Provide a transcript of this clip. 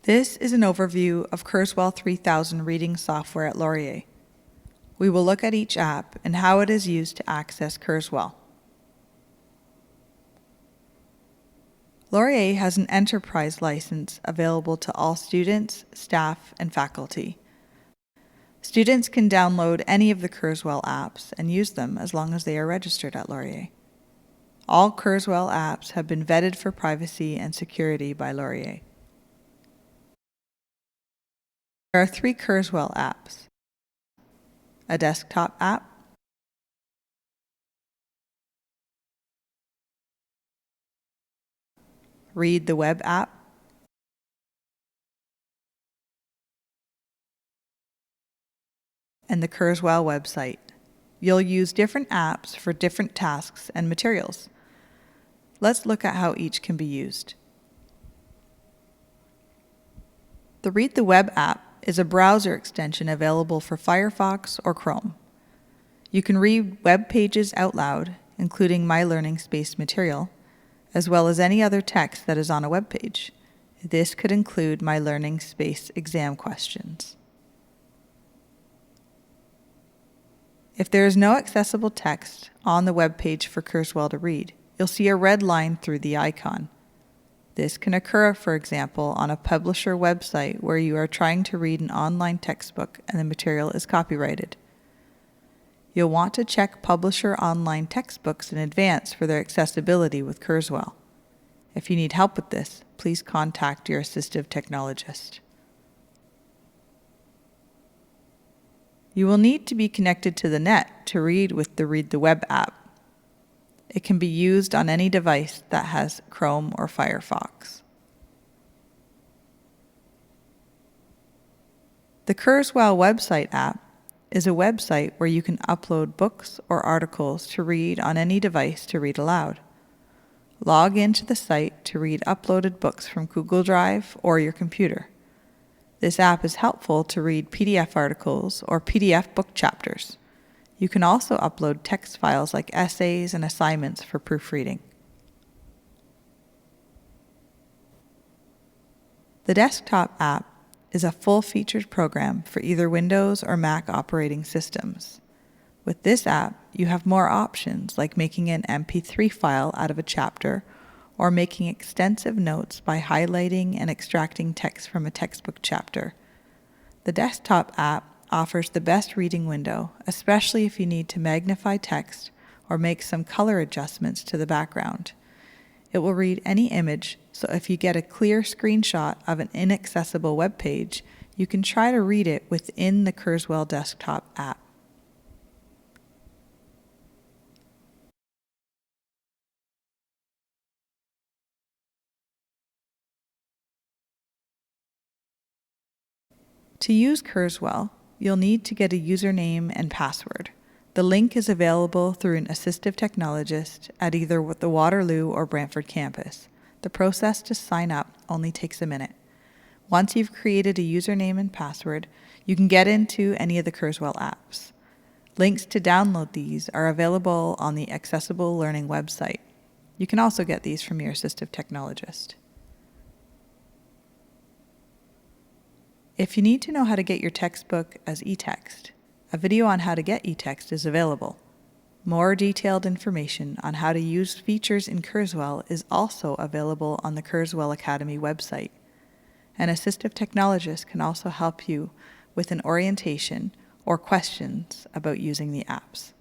This is an overview of Kurzweil 3000 reading software at Laurier. We will look at each app and how it is used to access Kurzweil. Laurier has an enterprise license available to all students, staff, and faculty. Students can download any of the Kurzweil apps and use them as long as they are registered at Laurier. All Kurzweil apps have been vetted for privacy and security by Laurier. There are 3 Kurzweil apps: a desktop app, Read the Web app, and the Kurzweil website. You'll use different apps for different tasks and materials. Let's look at how each can be used. The Read the Web app is a browser extension available for Firefox or Chrome. You can read web pages out loud, including My Learning Space material, as well as any other text that is on a web page. This could include My Learning Space exam questions. If there is no accessible text on the web page for Kurzweil to read, you'll see a red line through the icon. This can occur, for example, on a publisher website where you are trying to read an online textbook and the material is copyrighted. You'll want to check publisher online textbooks in advance for their accessibility with Kurzweil. If you need help with this, please contact your assistive technologist. You will need to be connected to the net to read with the Read the Web app. It can be used on any device that has Chrome or Firefox. The Kurzweil website app is a website where you can upload books or articles to read on any device to read aloud. Log into the site to read uploaded books from Google Drive or your computer. This app is helpful to read PDF articles or PDF book chapters. You can also upload text files like essays and assignments for proofreading. The desktop app is a full-featured program for either Windows or Mac operating systems. With this app, you have more options like making an MP3 file out of a chapter or making extensive notes by highlighting and extracting text from a textbook chapter. The desktop app offers the best reading window, especially if you need to magnify text or make some color adjustments to the background. It will read any image, so if you get a clear screenshot of an inaccessible web page, you can try to read it within the Kurzweil desktop app. To use Kurzweil, you'll need to get a username and password. The link is available through an Assistive Technologist at either the Waterloo or Brantford campus. The process to sign up only takes a minute. Once you've created a username and password, you can get into any of the Kurzweil apps. Links to download these are available on the Accessible Learning website. You can also get these from your Assistive Technologist. If you need to know how to get your textbook as e-text, a video on how to get e-text is available. More detailed information on how to use features in Kurzweil is also available on the Kurzweil Academy website. An assistive technologist can also help you with an orientation or questions about using the apps.